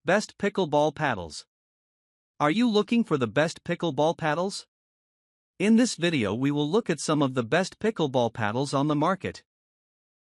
Best Pickleball Paddles. Are you looking for the best pickleball paddles? In this video we will look at some of the best pickleball paddles on the market.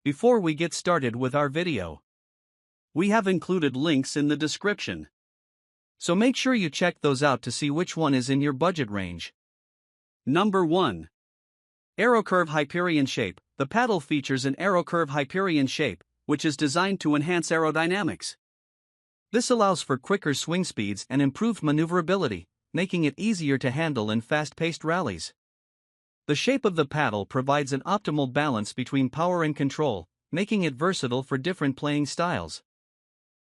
Before we get started with our video, we have included links in the description, so make sure you check those out to see which one is in your budget range. Number 1. AeroCurve Hyperion Shape. The paddle features an AeroCurve Hyperion shape, which is designed to enhance aerodynamics. This allows for quicker swing speeds and improved maneuverability, making it easier to handle in fast-paced rallies. The shape of the paddle provides an optimal balance between power and control, making it versatile for different playing styles.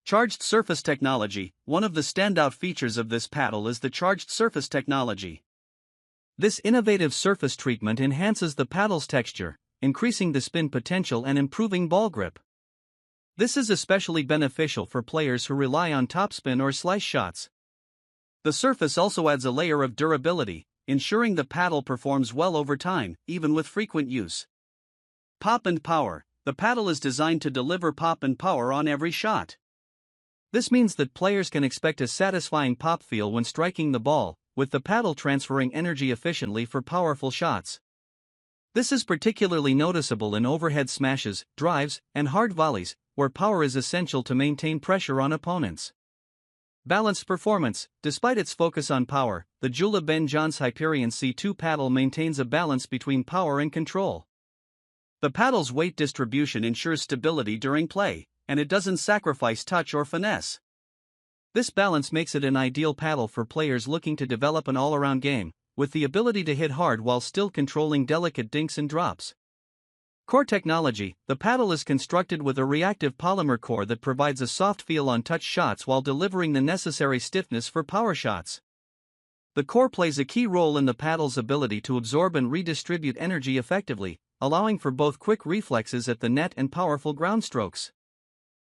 Charged surface technology. One of the standout features of this paddle is the charged surface technology. This innovative surface treatment enhances the paddle's texture, increasing the spin potential and improving ball grip. This is especially beneficial for players who rely on topspin or slice shots. The surface also adds a layer of durability, ensuring the paddle performs well over time, even with frequent use. Pop and power. The paddle is designed to deliver pop and power on every shot. This means that players can expect a satisfying pop feel when striking the ball, with the paddle transferring energy efficiently for powerful shots. This is particularly noticeable in overhead smashes, drives, and hard volleys, where power is essential to maintain pressure on opponents. Balanced performance. Despite its focus on power, the JOOLA Ben Johns Hyperion C2 paddle maintains a balance between power and control. The paddle's weight distribution ensures stability during play, and it doesn't sacrifice touch or finesse. This balance makes it an ideal paddle for players looking to develop an all-around game, with the ability to hit hard while still controlling delicate dinks and drops. Core technology. The paddle is constructed with a reactive polymer core that provides a soft feel on touch shots while delivering the necessary stiffness for power shots. The core plays a key role in the paddle's ability to absorb and redistribute energy effectively, allowing for both quick reflexes at the net and powerful ground strokes.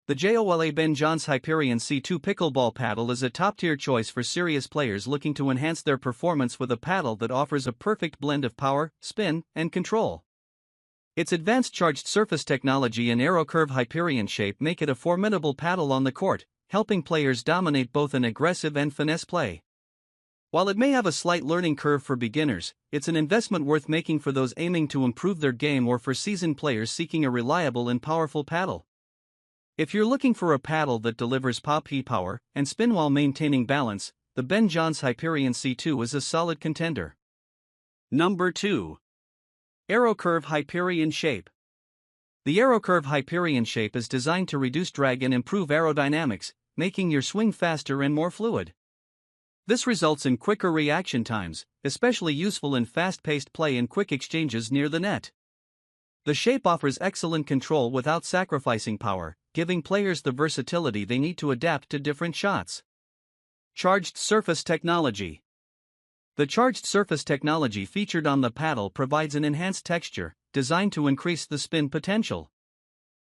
The JOOLA Ben Johns Hyperion C2 pickleball paddle is a top-tier choice for serious players looking to enhance their performance with a paddle that offers a perfect blend of power, spin, and control. Its advanced charged surface technology and AeroCurve Hyperion shape make it a formidable paddle on the court, helping players dominate both in aggressive and finesse play. While it may have a slight learning curve for beginners, it's an investment worth making for those aiming to improve their game or for seasoned players seeking a reliable and powerful paddle. If you're looking for a paddle that delivers pop power and spin while maintaining balance, the Ben Johns Hyperion C2 is a solid contender. Number 2. AeroCurve Hyperion Shape. The AeroCurve Hyperion shape is designed to reduce drag and improve aerodynamics, making your swing faster and more fluid. This results in quicker reaction times, especially useful in fast-paced play and quick exchanges near the net. The shape offers excellent control without sacrificing power, giving players the versatility they need to adapt to different shots. Charged surface technology. The charged surface technology featured on the paddle provides an enhanced texture, designed to increase the spin potential.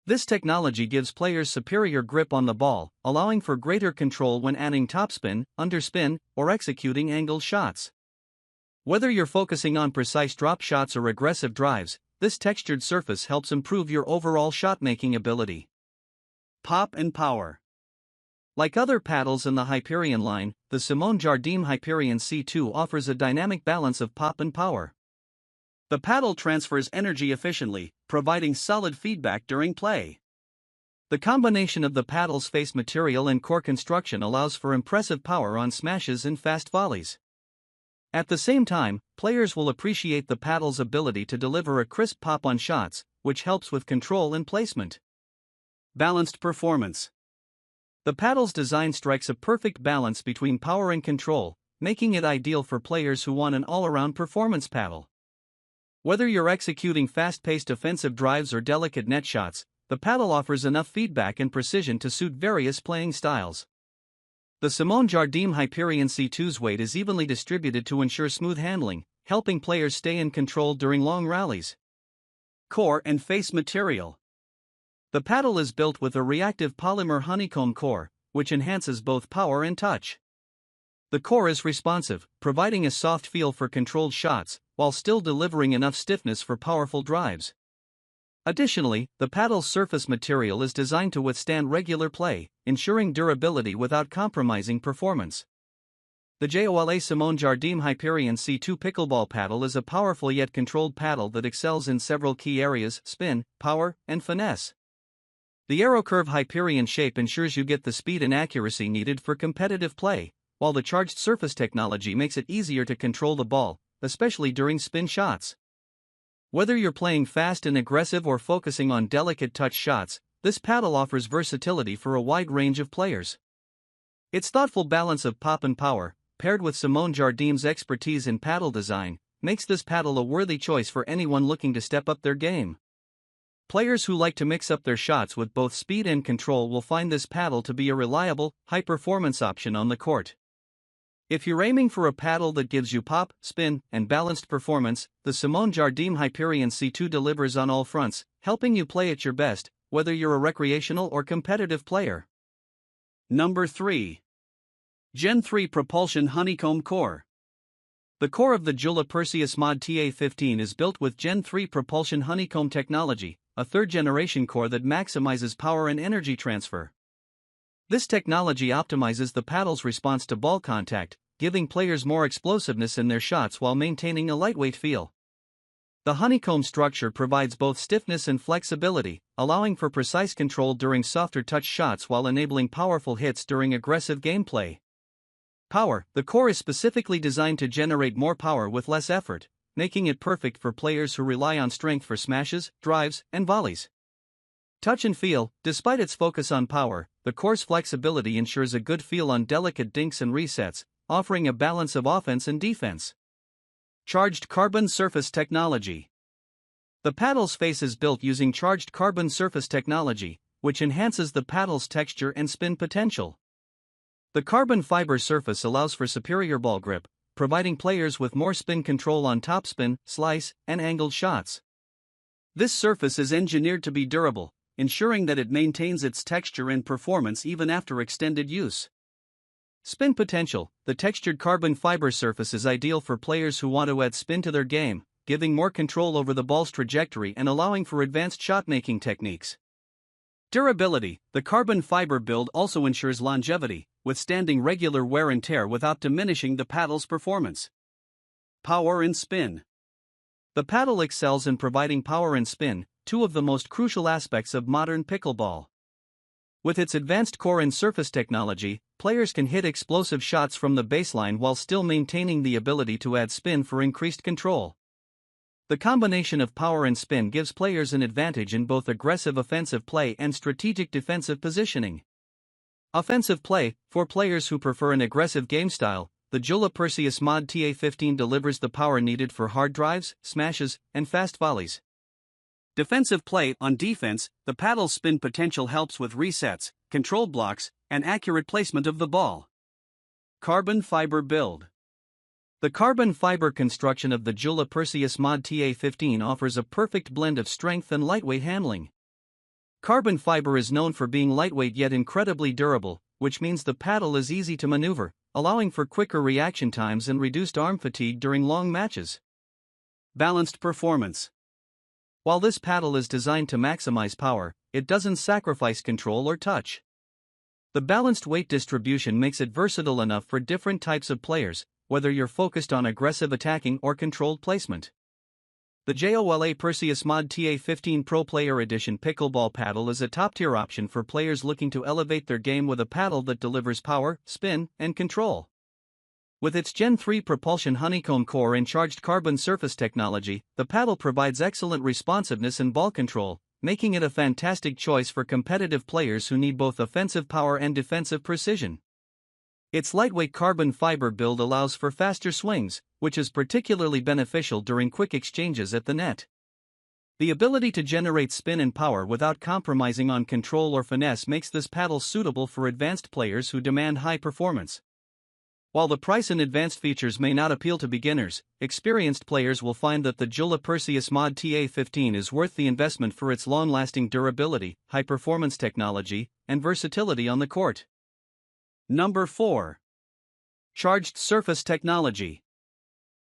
This technology gives players superior grip on the ball, allowing for greater control when adding topspin, underspin, or executing angled shots. Whether you're focusing on precise drop shots or aggressive drives, this textured surface helps improve your overall shot-making ability. Pop and power. Like other paddles in the Hyperion line, the Simone Jardim Hyperion C2 offers a dynamic balance of pop and power. The paddle transfers energy efficiently, providing solid feedback during play. The combination of the paddle's face material and core construction allows for impressive power on smashes and fast volleys. At the same time, players will appreciate the paddle's ability to deliver a crisp pop on shots, which helps with control and placement. Balanced performance. The paddle's design strikes a perfect balance between power and control, making it ideal for players who want an all-around performance paddle. Whether you're executing fast-paced offensive drives or delicate net shots, the paddle offers enough feedback and precision to suit various playing styles. The Simone Jardim Hyperion C2's weight is evenly distributed to ensure smooth handling, helping players stay in control during long rallies. Core and face material. The paddle is built with a reactive polymer honeycomb core, which enhances both power and touch. The core is responsive, providing a soft feel for controlled shots, while still delivering enough stiffness for powerful drives. Additionally, the paddle's surface material is designed to withstand regular play, ensuring durability without compromising performance. The JOOLA Simone Jardim Hyperion C2 Pickleball Paddle is a powerful yet controlled paddle that excels in several key areas: spin, power, and finesse. The aerocurve Hyperion shape ensures you get the speed and accuracy needed for competitive play, while the charged surface technology makes it easier to control the ball, especially during spin shots. Whether you're playing fast and aggressive or focusing on delicate touch shots, this paddle offers versatility for a wide range of players. Its thoughtful balance of pop and power, paired with Simone Jardim's expertise in paddle design, makes this paddle a worthy choice for anyone looking to step up their game. Players who like to mix up their shots with both speed and control will find this paddle to be a reliable, high-performance option on the court. If you're aiming for a paddle that gives you pop, spin, and balanced performance, the Simone Jardim Hyperion C2 delivers on all fronts, helping you play at your best, whether you're a recreational or competitive player. Number 3. Gen 3 Propulsion Honeycomb Core. The core of the JOOLA Perseus Mod TA15 is built with Gen 3 Propulsion Honeycomb technology, a third-generation core that maximizes power and energy transfer. This technology optimizes the paddle's response to ball contact, giving players more explosiveness in their shots while maintaining a lightweight feel. The honeycomb structure provides both stiffness and flexibility, allowing for precise control during softer touch shots while enabling powerful hits during aggressive gameplay. Power. The core is specifically designed to generate more power with less effort, making it perfect for players who rely on strength for smashes, drives, and volleys. Touch and feel. Despite its focus on power, the core's flexibility ensures a good feel on delicate dinks and resets, offering a balance of offense and defense. Charged carbon surface technology. The paddle's face is built using charged carbon surface technology, which enhances the paddle's texture and spin potential. The carbon fiber surface allows for superior ball grip, providing players with more spin control on topspin, slice, and angled shots. This surface is engineered to be durable, ensuring that it maintains its texture and performance even after extended use. Spin potential. The textured carbon fiber surface is ideal for players who want to add spin to their game, giving more control over the ball's trajectory and allowing for advanced shot-making techniques. Durability. The carbon fiber build also ensures longevity, withstanding regular wear and tear without diminishing the paddle's performance. Power and spin. The paddle excels in providing power and spin, two of the most crucial aspects of modern pickleball. With its advanced core and surface technology, players can hit explosive shots from the baseline while still maintaining the ability to add spin for increased control. The combination of power and spin gives players an advantage in both aggressive offensive play and strategic defensive positioning. Offensive play. For players who prefer an aggressive game style, the JOOLA Perseus Mod TA15 delivers the power needed for hard drives, smashes, and fast volleys. Defensive play. On defense, the paddle's spin potential helps with resets, controlled blocks, and accurate placement of the ball. Carbon fiber build. The carbon fiber construction of the JOOLA Perseus Mod TA15 offers a perfect blend of strength and lightweight handling. Carbon fiber is known for being lightweight yet incredibly durable, which means the paddle is easy to maneuver, allowing for quicker reaction times and reduced arm fatigue during long matches. Balanced performance. While this paddle is designed to maximize power, it doesn't sacrifice control or touch. The balanced weight distribution makes it versatile enough for different types of players, whether you're focused on aggressive attacking or controlled placement. The JOOLA Perseus Mod TA15 Pro Player Edition Pickleball Paddle is a top-tier option for players looking to elevate their game with a paddle that delivers power, spin, and control. With its Gen 3 propulsion honeycomb core and charged carbon surface technology, the paddle provides excellent responsiveness and ball control, making it a fantastic choice for competitive players who need both offensive power and defensive precision. Its lightweight carbon fiber build allows for faster swings, which is particularly beneficial during quick exchanges at the net. The ability to generate spin and power without compromising on control or finesse makes this paddle suitable for advanced players who demand high performance. While the price and advanced features may not appeal to beginners, experienced players will find that the JOOLA Perseus Mod TA15 is worth the investment for its long-lasting durability, high-performance technology, and versatility on the court. Number 4. Charged surface technology.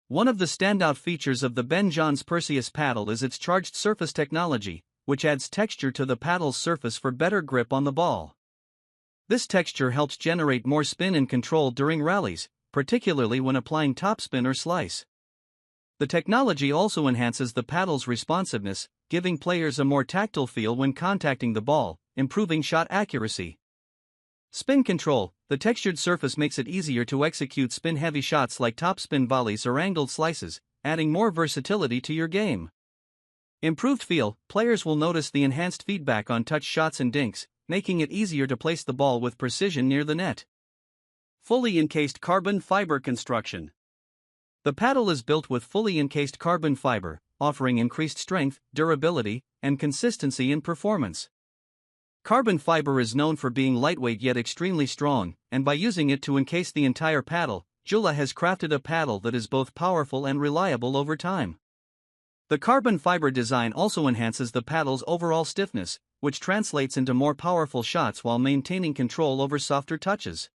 One of the standout features of the Ben Johns Perseus paddle is its charged surface technology, which adds texture to the paddle's surface for better grip on the ball. This texture helps generate more spin and control during rallies, particularly when applying topspin or slice. The technology also enhances the paddle's responsiveness, giving players a more tactile feel when contacting the ball, improving shot accuracy. Spin control. The textured surface makes it easier to execute spin-heavy shots like topspin volleys or angled slices, adding more versatility to your game. Improved feel. Players will notice the enhanced feedback on touch shots and dinks, making it easier to place the ball with precision near the net. Fully encased carbon fiber construction. The paddle is built with fully encased carbon fiber, offering increased strength, durability, and consistency in performance. Carbon fiber is known for being lightweight yet extremely strong, and by using it to encase the entire paddle, JOOLA has crafted a paddle that is both powerful and reliable over time. The carbon fiber design also enhances the paddle's overall stiffness, which translates into more powerful shots while maintaining control over softer touches.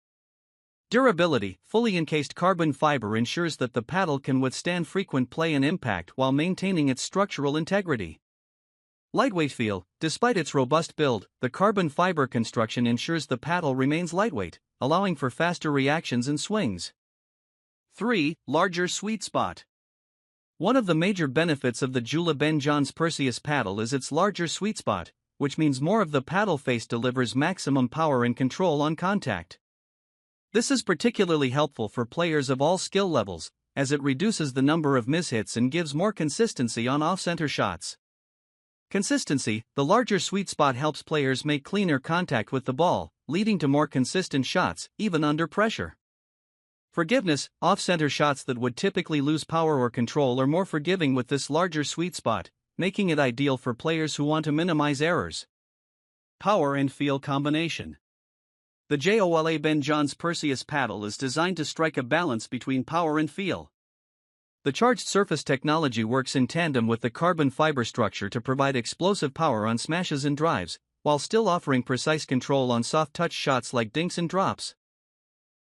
Durability. Fully encased carbon fiber ensures that the paddle can withstand frequent play and impact while maintaining its structural integrity. Lightweight feel. Despite its robust build, the carbon fiber construction ensures the paddle remains lightweight, allowing for faster reactions and swings. 3. Larger sweet spot. One of the major benefits of the JOOLA Ben John's Perseus paddle is its larger sweet spot, which means more of the paddle face delivers maximum power and control on contact. This is particularly helpful for players of all skill levels, as it reduces the number of mishits and gives more consistency on off-center shots. Consistency. The larger sweet spot helps players make cleaner contact with the ball, leading to more consistent shots, even under pressure. Forgiveness. Off-center shots that would typically lose power or control are more forgiving with this larger sweet spot, making it ideal for players who want to minimize errors. Power and feel combination. The JOOLA Ben John's Perseus paddle is designed to strike a balance between power and feel. The charged surface technology works in tandem with the carbon fiber structure to provide explosive power on smashes and drives, while still offering precise control on soft touch shots like dinks and drops.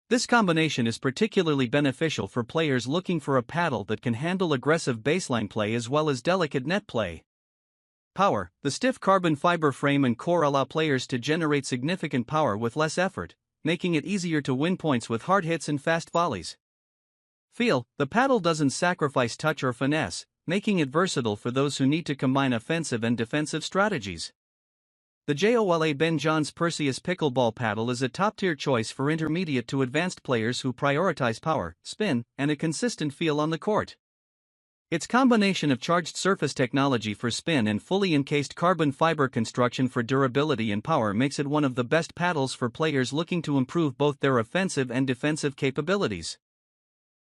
This combination is particularly beneficial for players looking for a paddle that can handle aggressive baseline play as well as delicate net play. Power. The stiff carbon fiber frame and core allow players to generate significant power with less effort, making it easier to win points with hard hits and fast volleys. Feel. The paddle doesn't sacrifice touch or finesse, making it versatile for those who need to combine offensive and defensive strategies. The JOOLA Ben John's Perseus pickleball paddle is a top-tier choice for intermediate to advanced players who prioritize power, spin, and a consistent feel on the court. Its combination of charged surface technology for spin and fully encased carbon fiber construction for durability and power makes it one of the best paddles for players looking to improve both their offensive and defensive capabilities.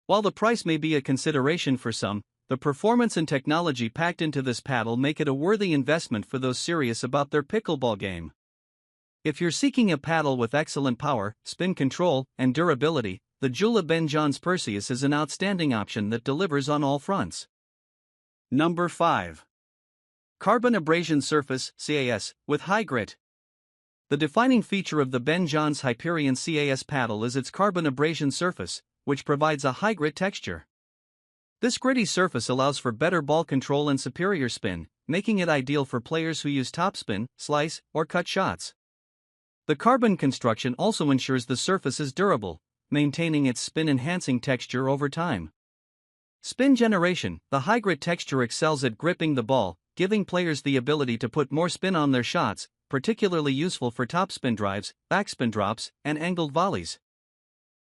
While the price may be a consideration for some, the performance and technology packed into this paddle make it a worthy investment for those serious about their pickleball game. If you're seeking a paddle with excellent power, spin control, and durability, the JOOLA Ben John's Perseus is an outstanding option that delivers on all fronts. Number 5. Carbon Abrasion Surface (CAS) with high grit. The defining feature of the Ben John's Hyperion CAS paddle is its carbon abrasion surface, which provides a high grit texture. This gritty surface allows for better ball control and superior spin, making it ideal for players who use topspin, slice, or cut shots. The carbon construction also ensures the surface is durable, maintaining its spin-enhancing texture over time. Spin generation. The high grit texture excels at gripping the ball, giving players the ability to put more spin on their shots, particularly useful for topspin drives, backspin drops, and angled volleys.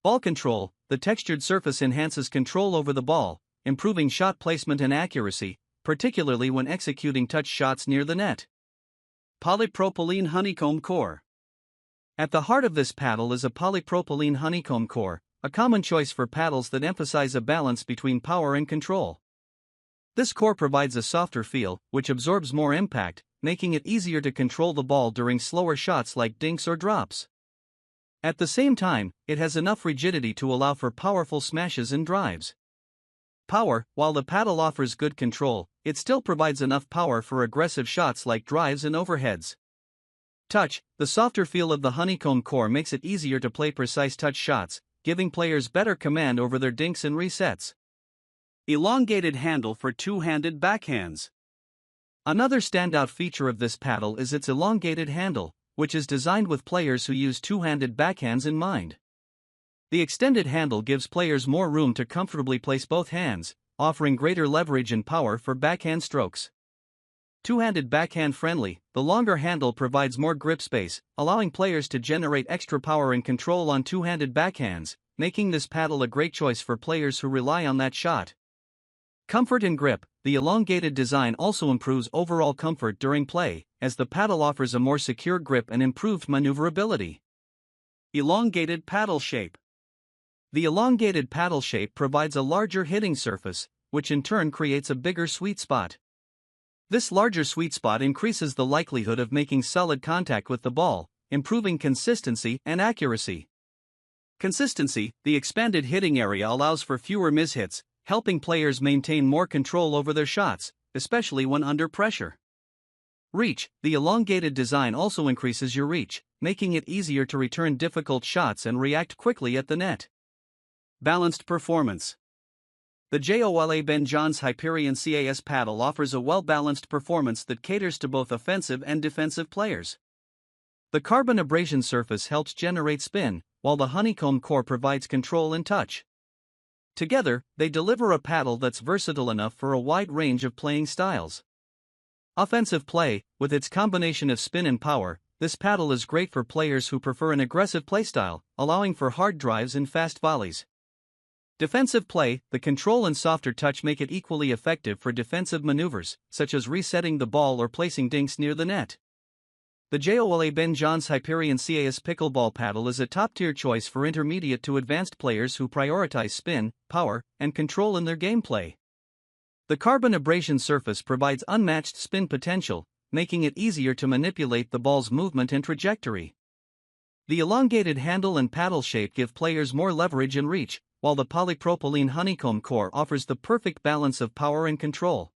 Ball control. The textured surface enhances control over the ball, improving shot placement and accuracy, particularly when executing touch shots near the net. Polypropylene honeycomb core. At the heart of this paddle is a polypropylene honeycomb core, a common choice for paddles that emphasize a balance between power and control. This core provides a softer feel, which absorbs more impact, making it easier to control the ball during slower shots like dinks or drops. At the same time, it has enough rigidity to allow for powerful smashes and drives. Power. While the paddle offers good control, it still provides enough power for aggressive shots like drives and overheads. Touch. The softer feel of the honeycomb core makes it easier to play precise touch shots, giving players better command over their dinks and resets. Elongated handle for two-handed backhands. Another standout feature of this paddle is its elongated handle, which is designed with players who use two-handed backhands in mind. The extended handle gives players more room to comfortably place both hands, offering greater leverage and power for backhand strokes. Two-handed backhand friendly, the longer handle provides more grip space, allowing players to generate extra power and control on two-handed backhands, making this paddle a great choice for players who rely on that shot. Comfort and grip. The elongated design also improves overall comfort during play, as the paddle offers a more secure grip and improved maneuverability. Elongated paddle shape. The elongated paddle shape provides a larger hitting surface, which in turn creates a bigger sweet spot. This larger sweet spot increases the likelihood of making solid contact with the ball, improving consistency and accuracy. Consistency. The expanded hitting area allows for fewer mishits, helping players maintain more control over their shots, especially when under pressure. Reach. The elongated design also increases your reach, making it easier to return difficult shots and react quickly at the net. Balanced performance. The JOOLA Ben John's Hyperion CAS paddle offers a well-balanced performance that caters to both offensive and defensive players. The carbon abrasion surface helps generate spin, while the honeycomb core provides control and touch. Together, they deliver a paddle that's versatile enough for a wide range of playing styles. Offensive play. With its combination of spin and power, this paddle is great for players who prefer an aggressive playstyle, allowing for hard drives and fast volleys. Defensive play. The control and softer touch make it equally effective for defensive maneuvers, such as resetting the ball or placing dinks near the net. The JOOLA Ben John's Hyperion CAS Pickleball paddle is a top-tier choice for intermediate to advanced players who prioritize spin, power, and control in their gameplay. The carbon abrasion surface provides unmatched spin potential, making it easier to manipulate the ball's movement and trajectory. The elongated handle and paddle shape give players more leverage and reach, while the polypropylene honeycomb core offers the perfect balance of power and control.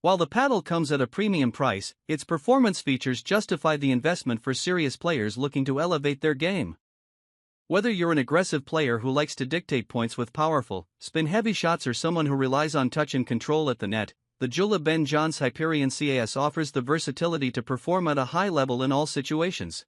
While the paddle comes at a premium price, its performance features justify the investment for serious players looking to elevate their game. Whether you're an aggressive player who likes to dictate points with powerful, spin-heavy shots or someone who relies on touch and control at the net, the JOOLA Ben John's Hyperion CAS offers the versatility to perform at a high level in all situations.